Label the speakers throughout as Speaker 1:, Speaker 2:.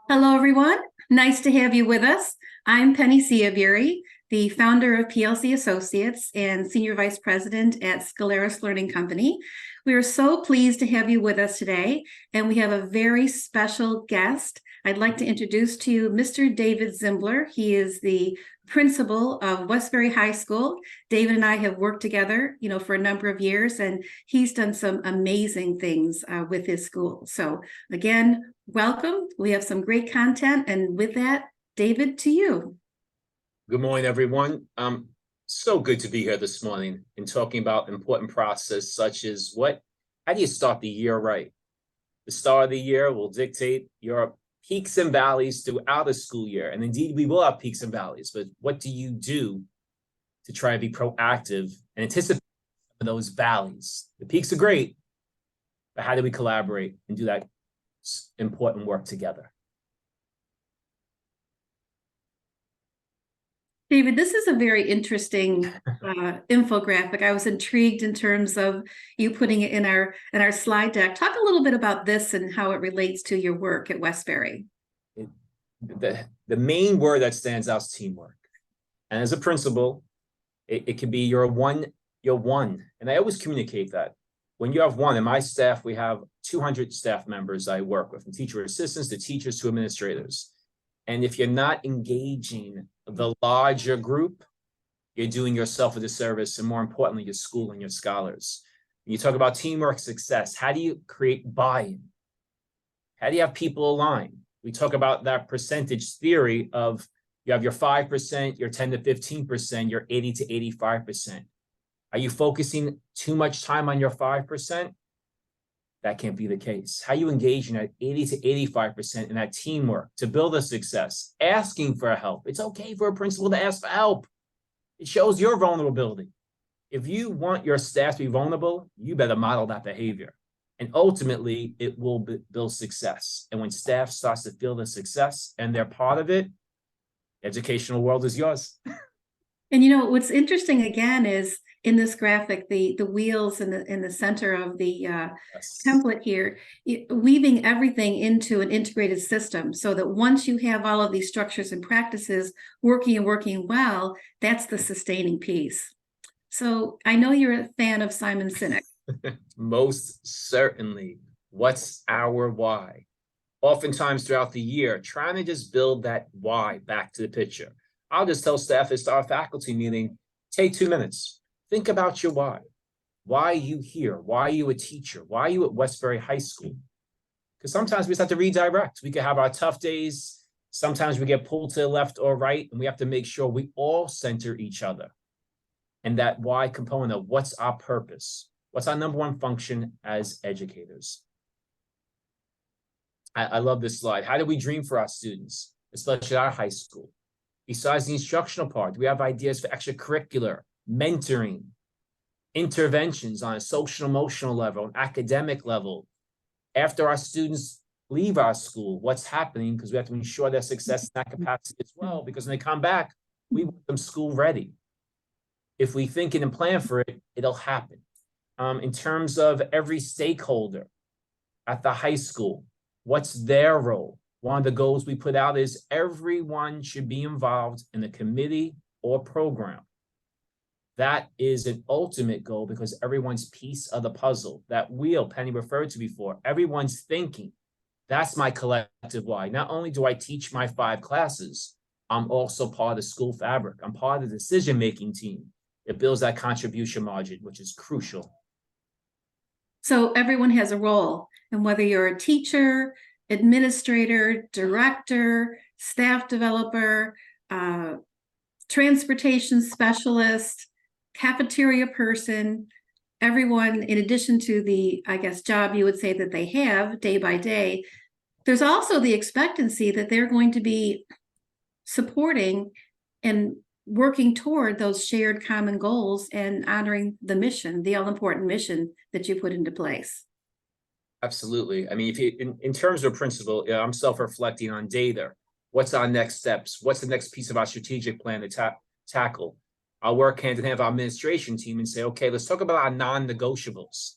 Speaker 1: Hello, everyone. Nice to have you with us. I'm Penny Ciavieri, the founder of PLC Associates and Senior Vice President at Scaleris Learning Company. We are so pleased to have you with us today, and we have a very special guest. I'd like to introduce to you Mr. David Zimbler. He is the principal of Westbury High School. David and I have worked together, for a number of years, and he's done some amazing things with his school. So again, welcome. We have some great content, and with that, David, to you.
Speaker 2: Good morning, everyone. So good to be here this morning and talking about important process such as how do you start the year right? The start of the year will dictate your peaks and valleys throughout the school year. And indeed, we will have peaks and valleys, but what do you do to try and be proactive and anticipate those valleys? The peaks are great, but how do we collaborate and do that important work together?
Speaker 1: David, this is a very interesting infographic. I was intrigued in terms of you putting it in our slide deck. Talk a little bit about this and how it relates to your work at Westbury.
Speaker 2: The main word that stands out is teamwork. And as a principal, it can be you're one. And I always communicate that. When you have one, in my staff, we have 200 staff members I work with, from teacher assistants to teachers to administrators. And if you're not engaging the larger group, you're doing yourself a disservice, and more importantly, your school and your scholars. When you talk about teamwork success, how do you create buy-in? How do you have people align? We talk about that percentage theory of you have your 5%, your 10 to 15%, your 80 to 85%. Are you focusing too much time on your 5%? That can't be the case. How you engage in that 80 to 85% in that teamwork to build a success, asking for help. It's okay for a principal to ask for help. It shows your vulnerability. If you want your staff to be vulnerable, you better model that behavior. And ultimately, it will build success. And when staff starts to feel the success and they're part of it, the educational world is yours.
Speaker 1: And what's interesting again is in this graphic, the wheels in the center of the
Speaker 2: Yes.
Speaker 1: template here, weaving everything into an integrated system so that once you have all of these structures and practices working and working well, that's the sustaining piece. So I know you're a fan of Simon Sinek.
Speaker 2: Most certainly. What's our why? Oftentimes throughout the year, trying to just build that why back to the picture. I'll just tell staff this to our faculty meeting, take 2 minutes. Think about your why. Why are you here? Why are you a teacher? Why are you at Westbury High School? Because sometimes we just have to redirect. We can have our tough days. Sometimes we get pulled to the left or right, and we have to make sure we all center each other. And that why component of what's our purpose? What's our number one function as educators? I love this slide. How do we dream for our students, especially at our high school? Besides the instructional part, we have ideas for extracurricular, mentoring, interventions on a social emotional level, an academic level. After our students leave our school, what's happening? Because we have to ensure their success in that capacity as well, because when they come back, we want them school ready. If we think and plan for it, it'll happen. In terms of every stakeholder at the high school, what's their role? One of the goals we put out is everyone should be involved in a committee or program. That is an ultimate goal because everyone's piece of the puzzle. That wheel Penny referred to before, everyone's thinking. That's my collective why. Not only do I teach my 5 classes, I'm also part of the school fabric. I'm part of the decision-making team. It builds that contribution margin, which is crucial.
Speaker 1: So everyone has a role, and whether you're a teacher, administrator, director, staff developer, transportation specialist, cafeteria person, everyone, in addition to the, job you would say that they have day by day, there's also the expectancy that they're going to be supporting and working toward those shared common goals and honoring the mission, the all-important mission that you put into place.
Speaker 2: Absolutely. I mean, if you, in terms of principle, I'm self-reflecting on data. What's our next steps? What's the next piece of our strategic plan to tackle? I'll work hand in hand with our administration team and say, okay, let's talk about our non-negotiables.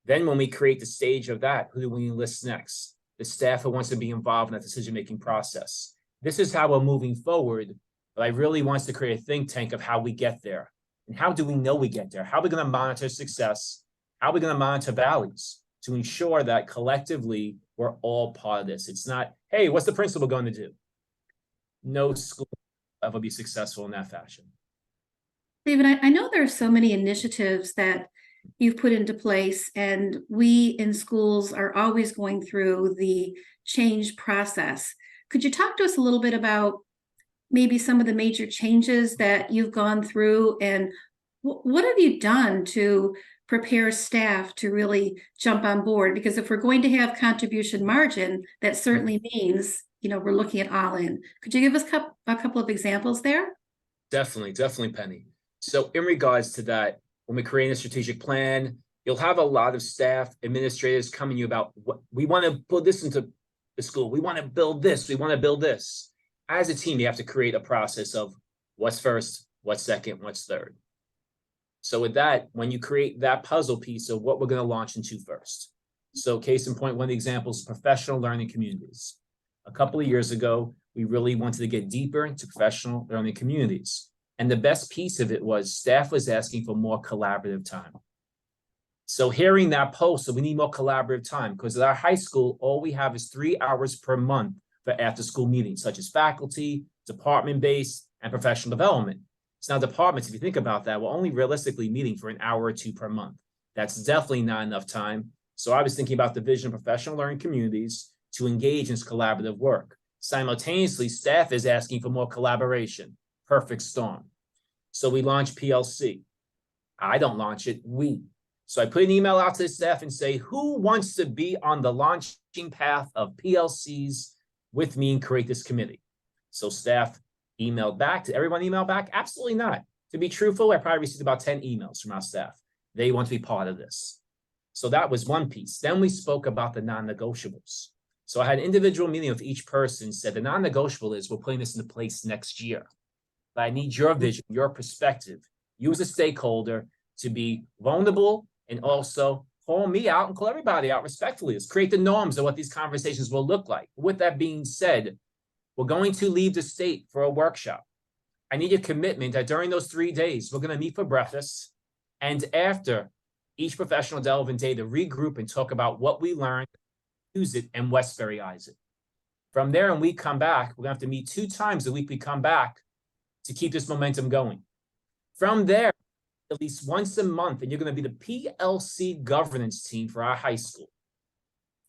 Speaker 2: Then when we create the stage of that, who do we enlist next? The staff who wants to be involved in that decision-making process. This is how we're moving forward, but I really want to create a think tank of how we get there. And how do we know we get there? How are we going to monitor success? How are we going to monitor valleys to ensure that collectively we're all part of this? It's not, hey, what's the principal going to do? No school will ever be successful in that fashion.
Speaker 1: David, I know there are so many initiatives that you've put into place, and we in schools are always going through the change process. Could you talk to us a little bit about maybe some of the major changes that you've gone through, and what have you done to prepare staff to really jump on board? Because if we're going to have contribution margin, that certainly means, we're looking at all in. Could you give us a couple of examples there?
Speaker 2: Definitely, Penny. So in regards to that, when we create a strategic plan, you'll have a lot of staff, administrators coming to you about what we want to put this into the school. We want to build this. We want to build this. As a team, you have to create a process of what's first, what's second, what's third. So with that, when you create that puzzle piece of what we're going to launch into first. So case in point, one of the examples is professional learning communities. A couple of years ago, we really wanted to get deeper into professional learning communities. And the best piece of it was staff was asking for more collaborative time. So hearing that post, so we need more collaborative time, because at our high school, all we have is 3 hours per month for after-school meetings, such as faculty, department-based, and professional development. So now departments, if you think about that, we're only realistically meeting for an hour or two per month. That's definitely not enough time. So I was thinking about the vision of professional learning communities to engage in collaborative work. Simultaneously, staff is asking for more collaboration. Perfect storm. So we launched PLC. I don't launch it, we. So I put an email out to the staff and say, who wants to be on the launching path of PLCs with me and create this committee? So staff emailed back. Did everyone email back? Absolutely not. To be truthful, I probably received about 10 emails from our staff. They want to be part of this. So that was one piece. Then we spoke about the non-negotiables. So I had an individual meeting with each person, said the non-negotiable is we're putting this into place next year. But I need your vision, your perspective. You as a stakeholder to be vulnerable and also call me out and call everybody out respectfully. Let's create the norms of what these conversations will look like. With that being said, we're going to leave the state for a workshop. I need a commitment that during those 3 days, we're going to meet for breakfast. And after each professional relevant day to regroup and talk about what we learned, use it, and Westburyize it. From there, when we come back, we're going to have to meet 2 times a week. We come back to keep this momentum going. From there, at least once a month, and you're going to be the PLC governance team for our high school.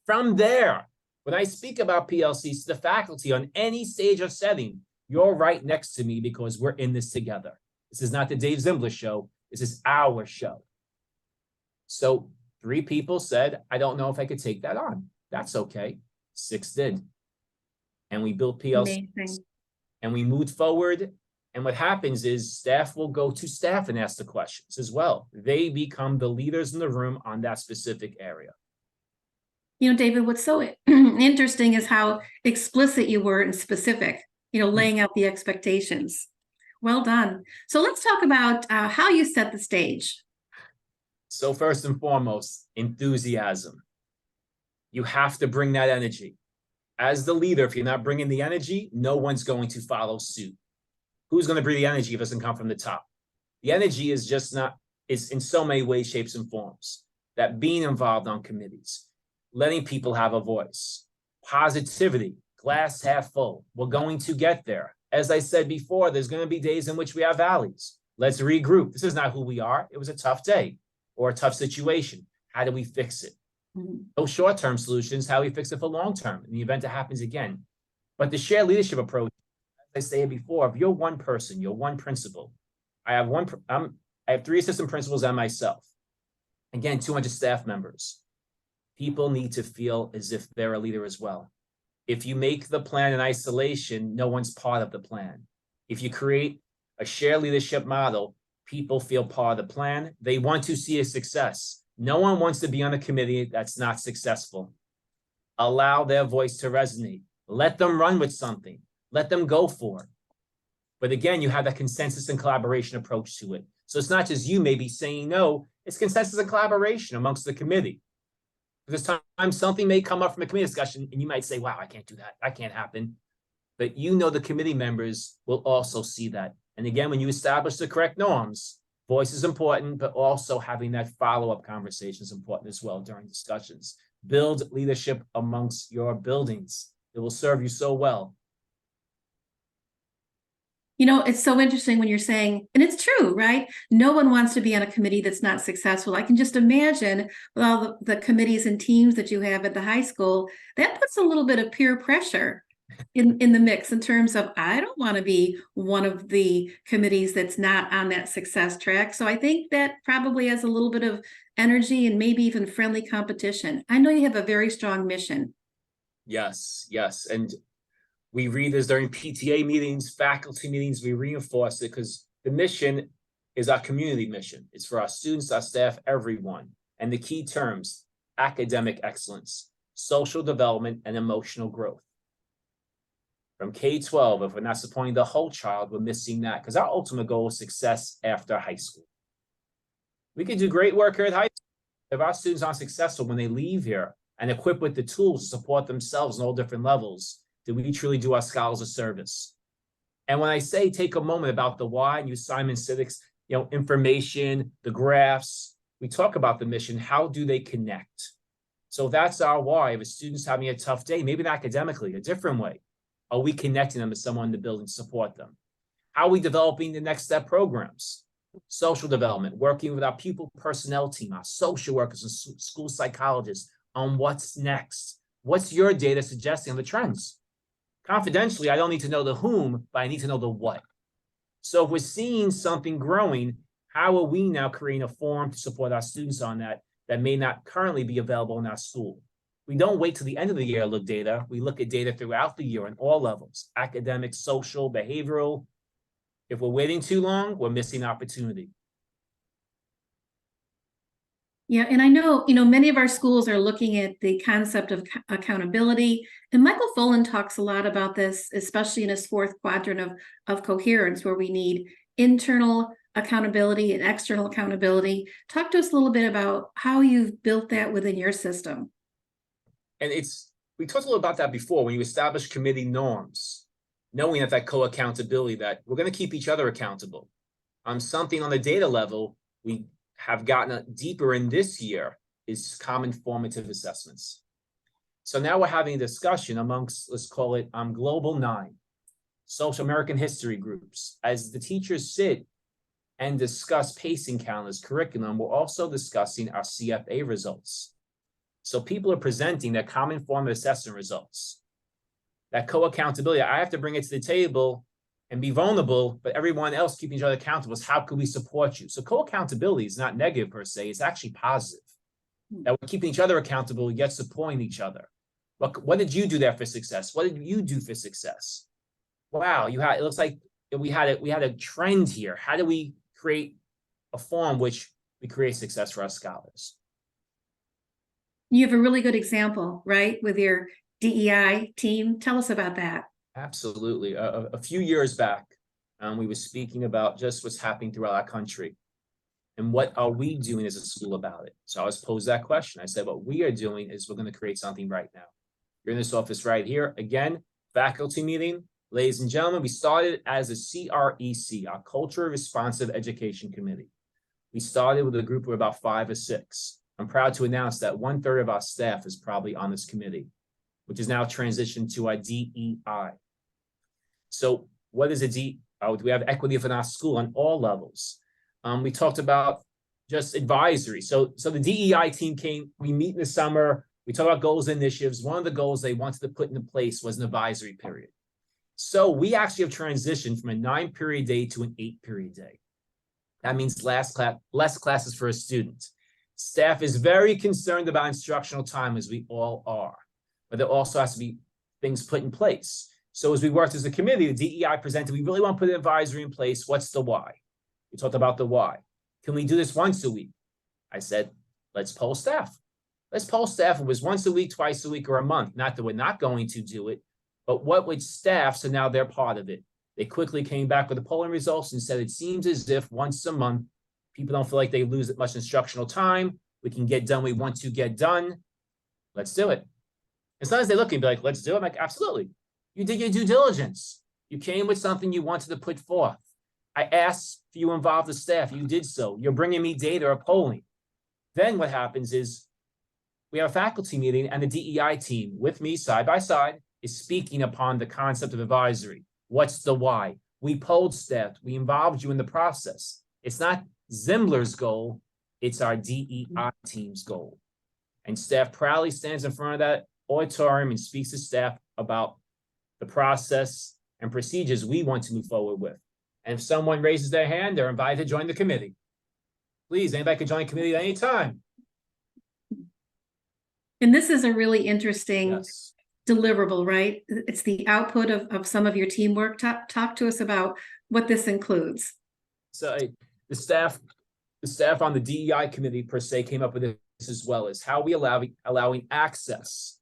Speaker 2: From there, when I speak about PLCs to the faculty on any stage or setting, you're right next to me because we're in this together. This is not the Dave Zimbler show. This is our show. So 3 people said, I don't know if I could take that on. That's okay. 6 did. And we built PLCs. Amazing. And we moved forward. And what happens is staff will go to staff and ask the questions as well. They become the leaders in the room on that specific area.
Speaker 1: David, what's so interesting is how explicit you were and specific, laying out the expectations. Well done. So let's talk about how you set the stage.
Speaker 2: So first and foremost, enthusiasm. You have to bring that energy. As the leader, if you're not bringing the energy, no one's going to follow suit. Who's going to bring the energy if it doesn't come from the top? The energy is just not, it's in so many ways, shapes, and forms. That being involved on committees, letting people have a voice, positivity, glass half full. We're going to get there. As I said before, there's going to be days in which we have valleys. Let's regroup. This is not who we are. It was a tough day or a tough situation. How do we fix it? No short-term solutions. How do we fix it for long-term in the event it happens again? But the shared leadership approach, as I said before, if you're one person, you're one principal. I have 3 assistant principals and myself. Again, 200 staff members. People need to feel as if they're a leader as well. If you make the plan in isolation, no one's part of the plan. If you create a shared leadership model, people feel part of the plan. They want to see a success. No one wants to be on a committee that's not successful. Allow their voice to resonate. Let them run with something. Let them go for it. But again, you have that consensus and collaboration approach to it. So it's not just you maybe saying no, It's consensus and collaboration amongst the committee. This time something may come up from a committee discussion and you might say, wow, I can't do that. That can't happen. But you know the committee members will also see that. And again, when you establish the correct norms, voice is important, but also having that follow-up conversation is important as well during discussions. Build leadership amongst your buildings. It will serve you so well.
Speaker 1: You know, it's so interesting when you're saying, and it's true, right? No one wants to be on a committee that's not successful. I can just imagine with all the committees and teams that you have at the high school, that puts a little bit of peer pressure in the mix in terms of, I don't want to be one of the committees that's not on that success track. So I think that probably has a little bit of energy and maybe even friendly competition. I know you have a very strong mission.
Speaker 2: Yes, yes. And we read this during PTA meetings, faculty meetings, we reinforce it because the mission is our community mission. It's for our students, our staff, everyone. And the key terms, academic excellence, social development, and emotional growth. From K-12, if we're not supporting the whole child, we're missing that because our ultimate goal is success after high school. We can do great work here at high school. If our students aren't successful when they leave here and equipped with the tools to support themselves on all different levels, did we truly do our scholars a service? And when I say take a moment about the why and use Simon Sinek's, information, the graphs, we talk about the mission, how do they connect? So that's our why. If a student's having a tough day, maybe not academically, a different way, are we connecting them to someone in the building to support them? How are we developing the next step programs? Social development, working with our pupil personnel team, our social workers and school psychologists on what's next. What's your data suggesting on the trends? Confidentially, I don't need to know the whom, but I need to know the what. So if we're seeing something growing, how are we now creating a forum to support our students on that may not currently be available in our school? We don't wait till the end of the year to look data. We look at data throughout the year on all levels, academic, social, behavioral. If we're waiting too long, we're missing opportunity.
Speaker 1: Yeah, and I know, many of our schools are looking at the concept of accountability. And Michael Fullen talks a lot about this, especially in his fourth quadrant of coherence, where we need internal accountability and external accountability. Talk to us a little bit about how you've built that within your system.
Speaker 2: And we talked a little about that before, when you establish committee norms, knowing that co-accountability, that we're going to keep each other accountable. Something on the data level, we have gotten deeper in this year is common formative assessments. So now we're having a discussion amongst, let's call it Global 9, social American history groups. As the teachers sit and discuss pacing calendars, curriculum, we're also discussing our CFA results. So people are presenting their common formative assessment results. That co-accountability, I have to bring it to the table and be vulnerable, but everyone else keeping each other accountable is how could we support you? So co-accountability is not negative per se, it's actually positive. That we're keeping each other accountable, yet supporting each other. What did you do there for success? What did you do for success? Wow, it looks like we had a trend here. How do we create a forum which we create success for our scholars?
Speaker 1: You have a really good example, right, with your DEI team. Tell us about that.
Speaker 2: Absolutely. A few years back, we were speaking about just what's happening throughout our country and what are we doing as a school about it. So I was posed that question. I said, what we are doing is we're going to create something right now. You're in this office right here. Again, faculty meeting. Ladies and gentlemen, we started as a CREC, our Culture Responsive Education Committee. We started with a group of about 5 or 6. I'm proud to announce that 1/3 of our staff is probably on this committee, which is now transitioned to our DEI. So what is a D? We have equity within our school on all levels. We talked about just advisory. So the DEI team came, we meet in the summer, we talk about goals and initiatives. One of the goals they wanted to put into place was an advisory period. So we actually have transitioned from a 9-period day to an 8-period day. That means less classes for a student. Staff is very concerned about instructional time, as we all are, but there also has to be things put in place. So as we worked as a committee, the DEI presented, we really want to put an advisory in place. What's the why? We talked about the why. Can we do this once a week? I said, let's poll staff. Let's poll staff. It was once a week, twice a week, or a month. Not that we're not going to do it, but what would staff, so now they're part of it. They quickly came back with the polling results and said, it seems as if once a month People don't feel like they lose much instructional time. We can get done what we want to get done. Let's do it. As long as they look and be like, let's do it. I'm like, absolutely. You did your due diligence. You came with something you wanted to put forth. I asked if you involve the staff. You did so. You're bringing me data or polling. Then what happens is we have a faculty meeting and the DEI team with me side by side is speaking upon the concept of advisory. What's the why? We polled staff. We involved you in the process. It's not Zimler's goal. It's our DEI team's goal. And staff proudly stands in front of that auditorium and speaks to staff about the process and procedures we want to move forward with. And if someone raises their hand, they're invited to join the committee. Please, anybody can join the committee at any time.
Speaker 1: And this is a really interesting
Speaker 2: Yes.
Speaker 1: deliverable, right? It's the output of some of your teamwork. Talk to us about what this includes.
Speaker 2: So the staff on the DEI committee per se came up with this as well, as how we allowing access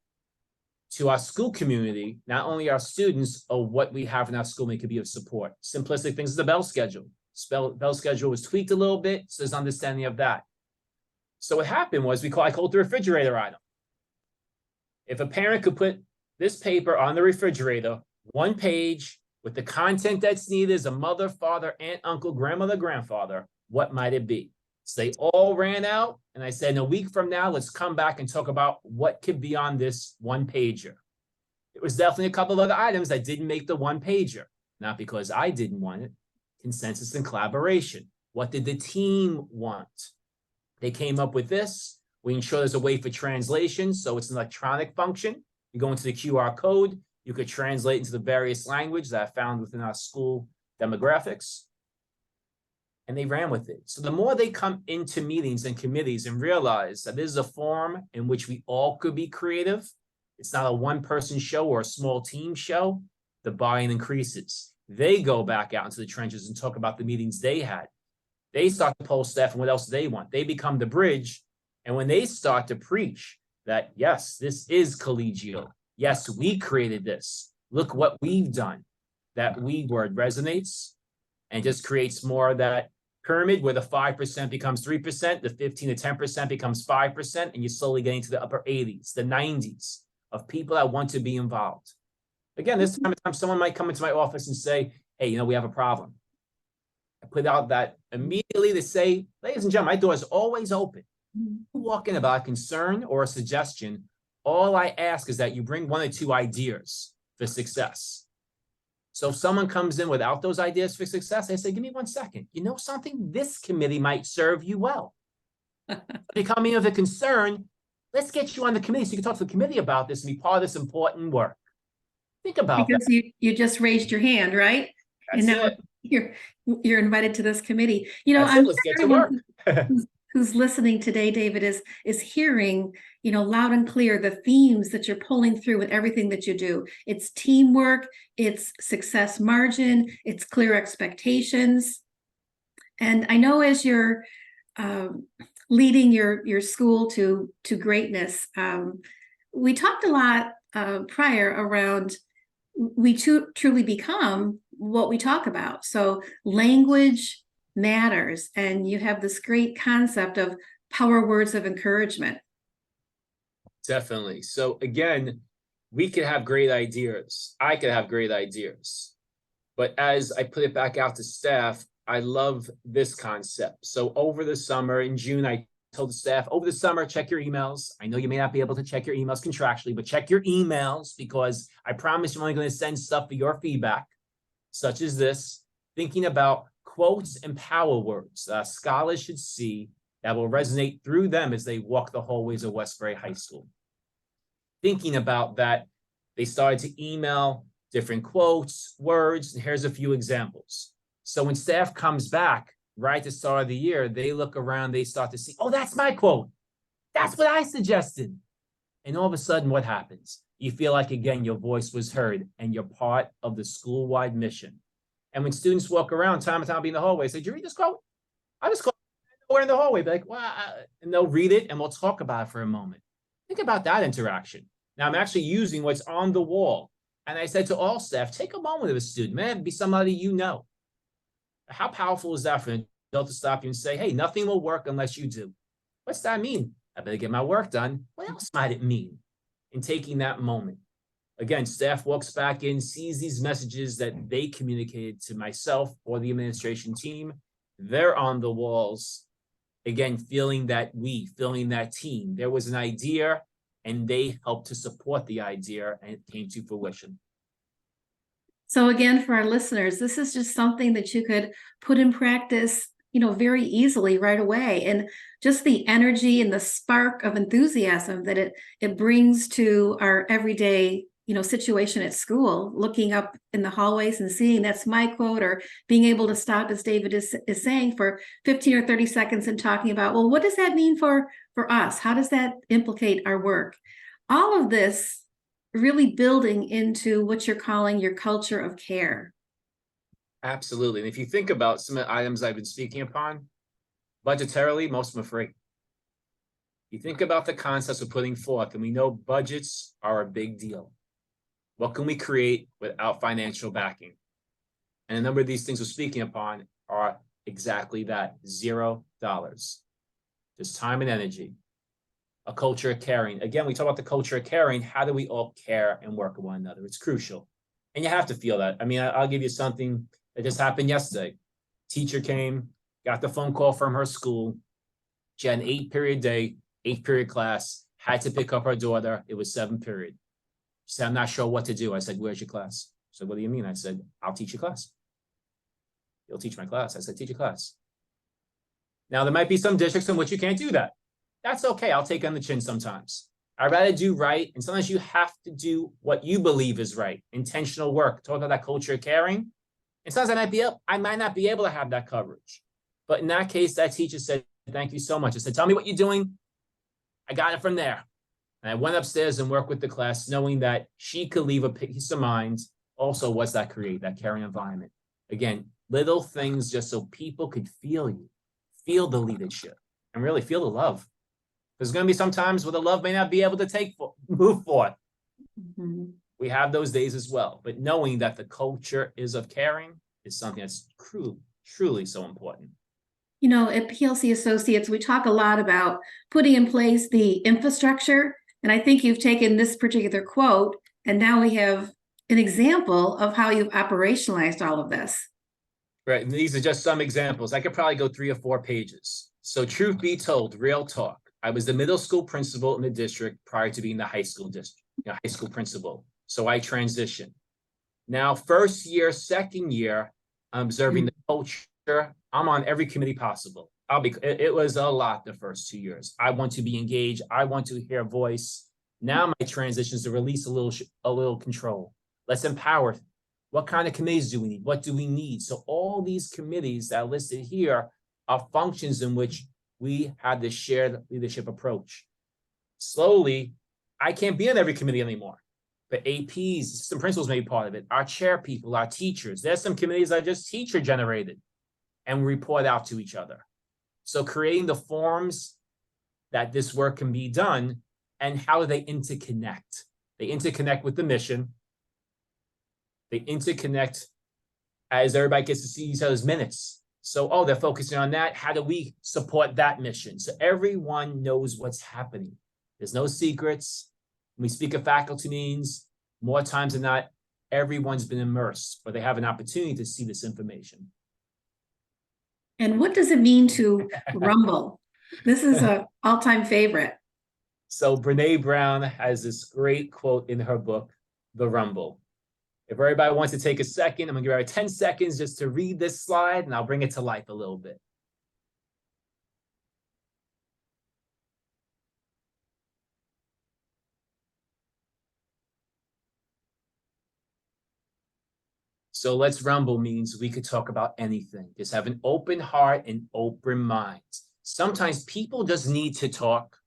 Speaker 2: to our school community, not only our students, or what we have in our school could be of support. Simplistic things as the bell schedule. Bell schedule was tweaked a little bit, so there's understanding of that. So what happened was I called the refrigerator item. If a parent could put this paper on the refrigerator, one page with the content that's needed as a mother, father, aunt, uncle, grandmother, grandfather, what might it be? So they all ran out, and I said, in a week from now, let's come back and talk about what could be on this one pager. There was definitely a couple of other items that didn't make the one pager, not because I didn't want it. Consensus and collaboration. What did the team want? They came up with this. We ensure there's a way for translation, so it's an electronic function. You go into the QR code, you could translate into the various languages that I found within our school demographics. And they ran with it. So the more they come into meetings and committees and realize that this is a forum in which we all could be creative, it's not a one-person show or a small team show, the buy-in increases. They go back out into the trenches and talk about the meetings they had. They start to poll staff and what else they want. They become the bridge. And when they start to preach that, yes, this is collegial. Yes, we created this. Look what we've done. That we word resonates and just creates more of that pyramid where the 5% becomes 3%, the 15 to 10% becomes 5%, and you're slowly getting to the upper 80s, the 90s of people that want to be involved. Again, this time of time, someone might come into my office and say, hey, we have a problem. I put out that immediately to say, ladies and gentlemen, my door is always open. You walk in about a concern or a suggestion, all I ask is that you bring one or two ideas for success. So if someone comes in without those ideas for success, I say, give me 1 second. You know something? This committee might serve you well. Becoming of a concern, let's get you on the committee so you can talk to the committee about this and be part of this important work. Think about
Speaker 1: because
Speaker 2: that.
Speaker 1: you just raised your hand, right?
Speaker 2: That's
Speaker 1: and now
Speaker 2: it.
Speaker 1: you're invited to this committee.
Speaker 2: Let's get to work.
Speaker 1: who's listening today, David, is hearing, loud and clear the themes that you're pulling through with everything that you do. It's teamwork, it's success margin, it's clear expectations. And I know as you're leading your school to greatness, we talked a lot prior around we truly become what we talk about. So language matters, and you have this great concept of power words of encouragement.
Speaker 2: Definitely. So again, we could have great ideas. I could have great ideas. But as I put it back out to staff, I love this concept. So over the summer in June, I told the staff, over the summer, check your emails. I know you may not be able to check your emails contractually, but check your emails, because I promise you're only going to send stuff for your feedback, such as this, thinking about quotes and power words scholars should see that will resonate through them as they walk the hallways of Westbury High School. Thinking about that, they started to email different quotes, words, and here's a few examples. So when staff comes back right at the start of the year, they look around, they start to see, oh, that's my quote. That's what I suggested. And all of a sudden, what happens? You feel like, again, your voice was heard and you're part of the school-wide mission. And when students walk around time and time in the hallway, say, did you read this quote? I just quote nowhere in the hallway. Be like, well, and they'll read it and we'll talk about it for a moment. Think about that interaction. Now I'm actually using what's on the wall. And I said to all staff, take a moment with a student, man, be somebody you know. How powerful is that for an adult to stop you and say, hey, nothing will work unless you do. What's that mean? I better get my work done. What else might it mean? In taking that moment. Again, staff walks back in, sees these messages that they communicated to myself or the administration team. They're on the walls, again, feeling that team. There was an idea, and they helped to support the idea, and it came to fruition.
Speaker 1: So again, for our listeners, this is just something that you could put in practice, very easily right away. And just the energy and the spark of enthusiasm that it brings to our everyday, situation at school, looking up in the hallways and seeing that's my quote, or being able to stop, as David is saying, for 15 or 30 seconds and talking about, well, what does that mean for us? How does that implicate our work? All of this really building into what you're calling your culture of care.
Speaker 2: Absolutely. And if you think about some of the items I've been speaking upon, budgetarily, most of them are free. You think about the concepts we're putting forth, and we know budgets are a big deal. What can we create without financial backing? And a number of these things we're speaking upon are exactly that, $0. Just time and energy. A culture of caring. Again, we talk about the culture of caring. How do we all care and work with one another? It's crucial. And you have to feel that. I mean, I'll give you something that just happened yesterday. Teacher came, got the phone call from her school. She had an 8-period day, 8-period class, had to pick up her daughter. It was 7 period. She said, I'm not sure what to do. I said, where's your class? She said, what do you mean? I said, I'll teach your class. You'll teach my class. I said, teach your class. Now, there might be some districts in which you can't do that. That's okay. I'll take on the chin sometimes. I'd rather do right. And sometimes you have to do what you believe is right. Intentional work. Talk about that culture of caring. And sometimes I might not be able to have that coverage. But in that case, that teacher said, thank you so much. I said, tell me what you're doing. I got it from there. And I went upstairs and worked with the class, knowing that she could leave a peace of mind. Also, what's that create? That caring environment. Again, little things just so people could feel you, feel the leadership, and really feel the love. There's going to be some times where the love may not be able to move forth. Mm-hmm. We have those days as well. But knowing that the culture is of caring is something that's truly so important.
Speaker 1: At PLC Associates, we talk a lot about putting in place the infrastructure. And I think you've taken this particular quote, and now we have an example of how you've operationalized all of this.
Speaker 2: Right. And these are just some examples. I could probably go 3 or 4 pages. So truth be told, real talk. I was the middle school principal in the district prior to being the high school principal. So I transitioned. Now, first year, second year, I'm observing the culture. I'm on every committee possible. It was a lot the first 2 years. I want to be engaged. I want to hear a voice. Now my transition is to release a little control. Let's empower. What kind of committees do we need? What do we need? So all these committees that are listed here are functions in which we had this shared leadership approach. Slowly, I can't be on every committee anymore. But APs, assistant principals may be part of it. Our chair people, our teachers. There's some committees that are just teacher generated and we report out to each other. So creating the forms that this work can be done, and how do they interconnect? They interconnect with the mission. They interconnect as everybody gets to see each other's minutes. So, they're focusing on that. How do we support that mission? So everyone knows what's happening. There's no secrets. When we speak of faculty meetings, more times than not, everyone's been immersed, or they have an opportunity to see this information.
Speaker 1: And what does it mean to rumble? This is an all-time favorite.
Speaker 2: So Brene Brown has this great quote in her book, The Rumble. If everybody wants to take a second, I'm going to give everybody 10 seconds just to read this slide, and I'll bring it to life a little bit. So let's rumble means we could talk about anything. Just have an open heart and open mind. Sometimes people just need to talk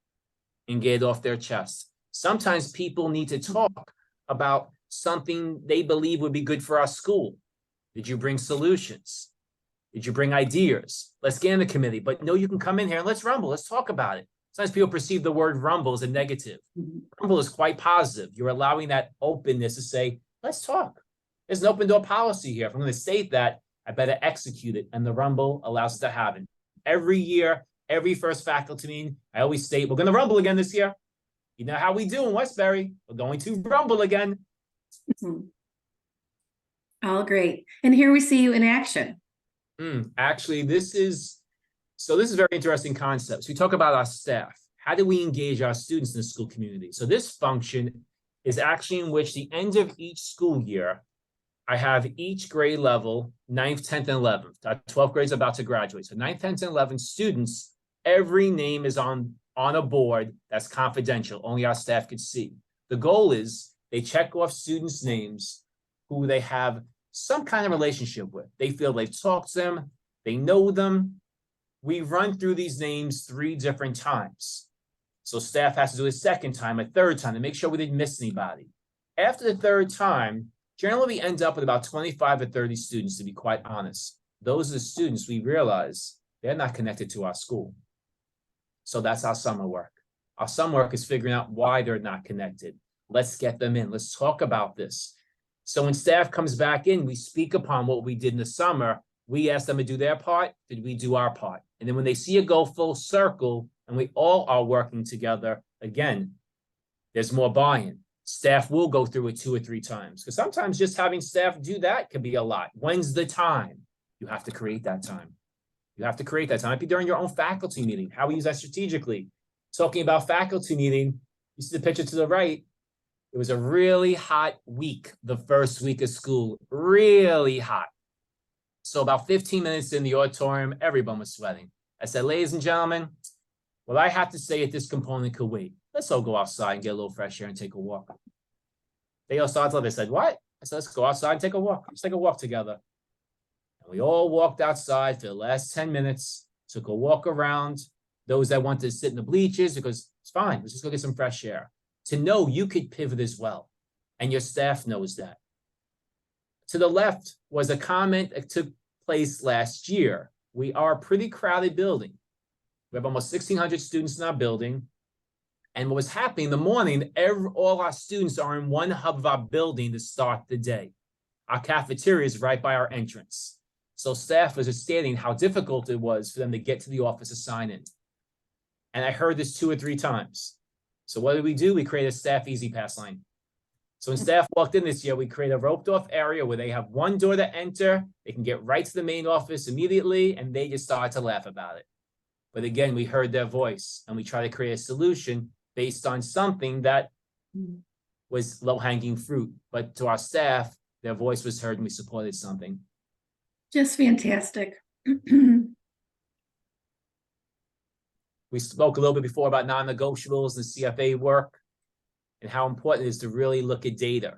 Speaker 2: and get it off their chest. Sometimes people need to talk about something they believe would be good for our school. Did you bring solutions? Did you bring ideas? Let's get in the committee. But no, you can come in here and let's rumble. Let's talk about it. Sometimes people perceive the word rumble as a negative. Rumble is quite positive. You're allowing that openness to say, let's talk. There's an open door policy here. If I'm going to state that, I better execute it. And the Rumble allows us to happen. Every year, every first faculty meeting, I always state, we're going to Rumble again this year. You know how we do in Westbury. We're going to Rumble again.
Speaker 1: All great. And here we see you in action.
Speaker 2: Actually, this is a very interesting concept. So we talk about our staff. How do we engage our students in the school community? So this function is actually in which the end of each school year, I have each grade level, 9th, 10th, and 11th. 12th grade is about to graduate. So 9th, 10th, and 11th students, every name is on a board that's confidential. Only our staff could see. The goal is they check off students' names who they have some kind of relationship with. They feel they've talked to them. They know them. We run through these names 3 different times. So staff has to do it a second time, a third time to make sure we didn't miss anybody. After the third time, generally we end up with about 25 to 30 students, to be quite honest. Those are the students we realize they're not connected to our school. So that's our summer work. Our summer work is figuring out why they're not connected. Let's get them in. Let's talk about this. So when staff comes back in, we speak upon what we did in the summer. We ask them to do their part. Did we do our part? And then when they see it go full circle and we all are working together, again, there's more buy-in. Staff will go through it 2 or 3 times because sometimes just having staff do that can be a lot. When's the time? You have to create that time. You have to create that time. It might be during your own faculty meeting. How we use that strategically. Talking about faculty meeting, you see the picture to the right. It was a really hot week, the first week of school, really hot. So about 15 minutes in the auditorium, everyone was sweating. I said, ladies and gentlemen, what I have to say at this component could wait. Let's all go outside and get a little fresh air and take a walk. They all started to laugh. They said, what? I said, let's go outside and take a walk. Let's take a walk together. And we all walked outside for the last 10 minutes, took a walk around. Those that wanted to sit in the bleachers, because it's fine. Let's just go get some fresh air. To know you could pivot as well. And your staff knows that. To the left was a comment that took place last year. We are a pretty crowded building. We have almost 1,600 students in our building. And what was happening in the morning, all our students are in one hub of our building to start the day. Our cafeteria is right by our entrance. So staff was stating how difficult it was for them to get to the office to sign in. And I heard this 2 or 3 times. So what did we do? We created a staff easy pass line. So when staff walked in this year, we created a roped off area where they have one door to enter. They can get right to the main office immediately, and they just started to laugh about it. But again, we heard their voice, and we tried to create a solution based on something that was low-hanging fruit. But to our staff, their voice was heard, and we supported something.
Speaker 1: Just fantastic.
Speaker 2: We spoke a little bit before about non-negotiables and CFA work and how important it is to really look at data.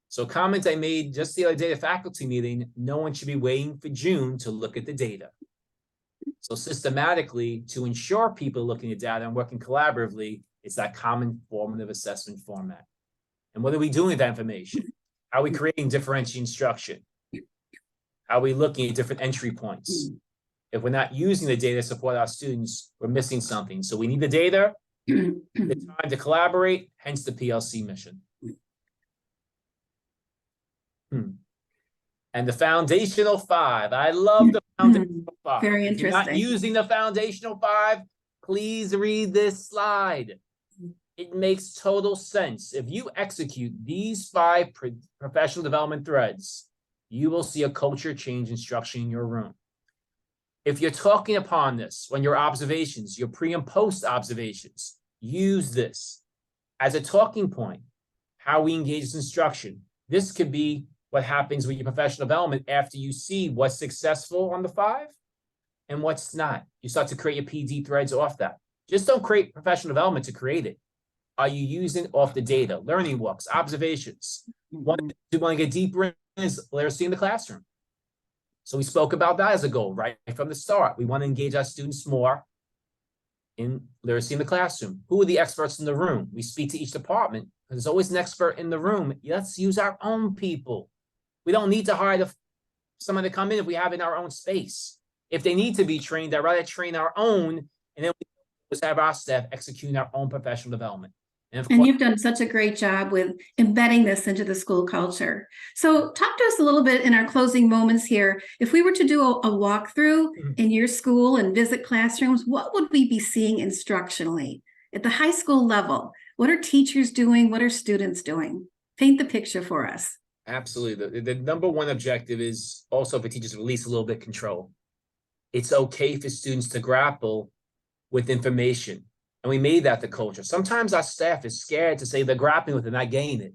Speaker 2: So a comment I made just the other day at a faculty meeting, no one should be waiting for June to look at the data. So systematically, to ensure people looking at data and working collaboratively, it's that common formative assessment format. And what are we doing with that information? How are we creating differentiated instruction? How are we looking at different entry points? If we're not using the data to support our students, we're missing something. So we need the data, the time to collaborate, hence the PLC mission. And the foundational 5. I love the foundational 5.
Speaker 1: Very
Speaker 2: If you're not
Speaker 1: interesting.
Speaker 2: using the foundational 5, please read this slide. It makes total sense. If you execute these 5 professional development threads, you will see a culture change instruction in your room. If you're talking upon this, when your observations, your pre and post observations, use this as a talking point, how we engage this instruction. This could be what happens with your professional development after you see what's successful on the 5 and what's not. You start to create your PD threads off that. Just don't create professional development to create it. Are you using off the data, learning walks, observations? One you want to get deeper in is literacy in the classroom. So we spoke about that as a goal right from the start. We want to engage our students more in literacy in the classroom. Who are the experts in the room? We speak to each department. There's always an expert in the room. Let's use our own people. We don't need to hire someone to come in if we have in our own space. If they need to be trained, I'd rather train our own, and then we just have our staff executing our own professional development. And of
Speaker 1: And
Speaker 2: course,
Speaker 1: you've done such a great job with embedding this into the school culture. So talk to us a little bit in our closing moments here. If we were to do a walkthrough in your school and visit classrooms, what would we be seeing instructionally at the high school level? What are teachers doing? What are students doing? Paint the picture for us.
Speaker 2: absolutely. The number one objective is also for teachers to release a little bit of control. It's okay for students to grapple with information. And we made that the culture. Sometimes our staff is scared to say they're grappling with it, not getting it.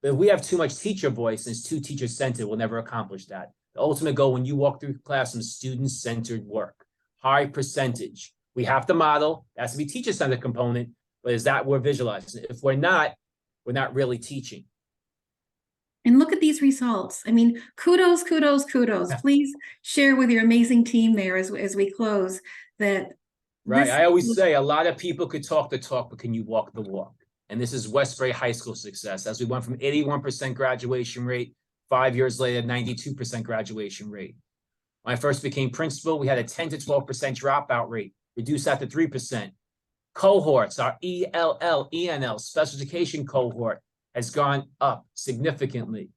Speaker 2: But if we have too much teacher voice and it's too teacher-centered, we'll never accomplish that. The ultimate goal when you walk through classrooms, student-centered work, high percentage. We have to model, that has to be teacher-centered component, but is that we're visualizing? If we're not really teaching.
Speaker 1: And look at these results. I mean, kudos, kudos, kudos. Please share with your amazing team there as we close that.
Speaker 2: Right. I always say a lot of people could talk the talk, but can you walk the walk? And this is Westbury High School success. As we went from 81% graduation rate, 5 years later, 92% graduation rate. When I first became principal, we had a 10 to 12% dropout rate, reduced that to 3%. Cohorts, our ELL, ENL, special education cohort has gone up significantly.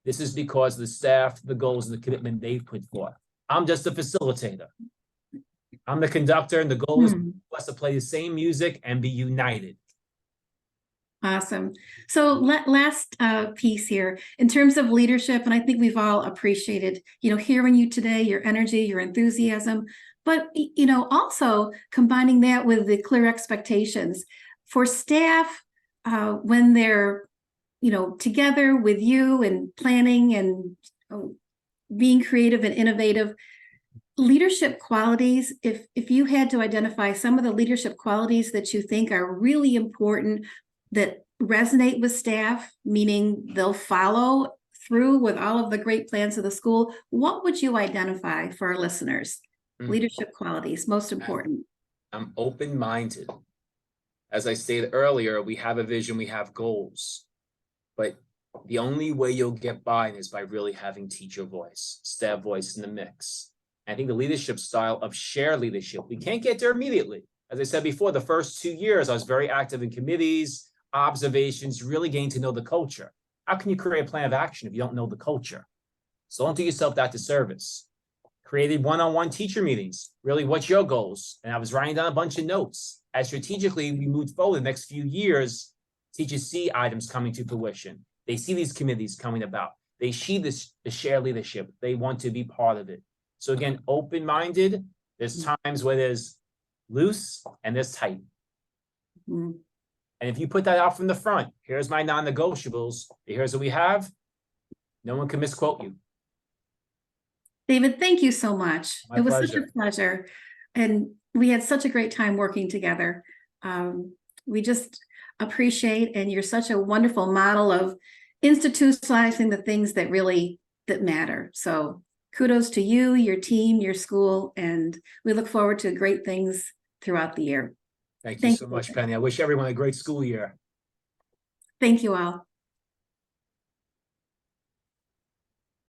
Speaker 2: This is because of the staff, the goals, and the commitment they've put forth. I'm just a facilitator. I'm the conductor, and the goal is for us to play the same music and be united.
Speaker 1: Awesome. So last piece here, in terms of leadership, and I think we've all appreciated, hearing you today, your energy, your enthusiasm, but, also combining that with the clear expectations for staff when they're, together with you and planning and being creative and innovative. Leadership qualities, if you had to identify some of the leadership qualities that you think are really important that resonate with staff, meaning they'll follow through with all of the great plans of the school, what would you identify for our listeners? Leadership qualities, most important.
Speaker 2: I'm open-minded. As I stated earlier, we have a vision, we have goals, but the only way you'll get by is by really having teacher voice, staff voice in the mix. I think the leadership style of shared leadership, we can't get there immediately. As I said before, the first 2 years, I was very active in committees, observations, really getting to know the culture. How can you create a plan of action if you don't know the culture? So don't do yourself that disservice. Created one-on-one teacher meetings. Really, what's your goals? And I was writing down a bunch of notes. As strategically we moved forward the next few years, teachers see items coming to fruition. They see these committees coming about. They see the shared leadership. They want to be part of it. So again, open-minded. There's times where there's loose and there's tight. And if you put that out from the front, here's my non-negotiables, here's what we have, no one can misquote you.
Speaker 1: David, thank you so much.
Speaker 2: My
Speaker 1: it was
Speaker 2: pleasure.
Speaker 1: Such a pleasure. And we had such a great time working together. We just appreciate, and you're such a wonderful model of institutionalizing the things that matter. So kudos to you, your team, your school, and we look forward to great things throughout the year.
Speaker 2: Thank you so much, Penny. I wish everyone a great school year.
Speaker 1: Thank you all.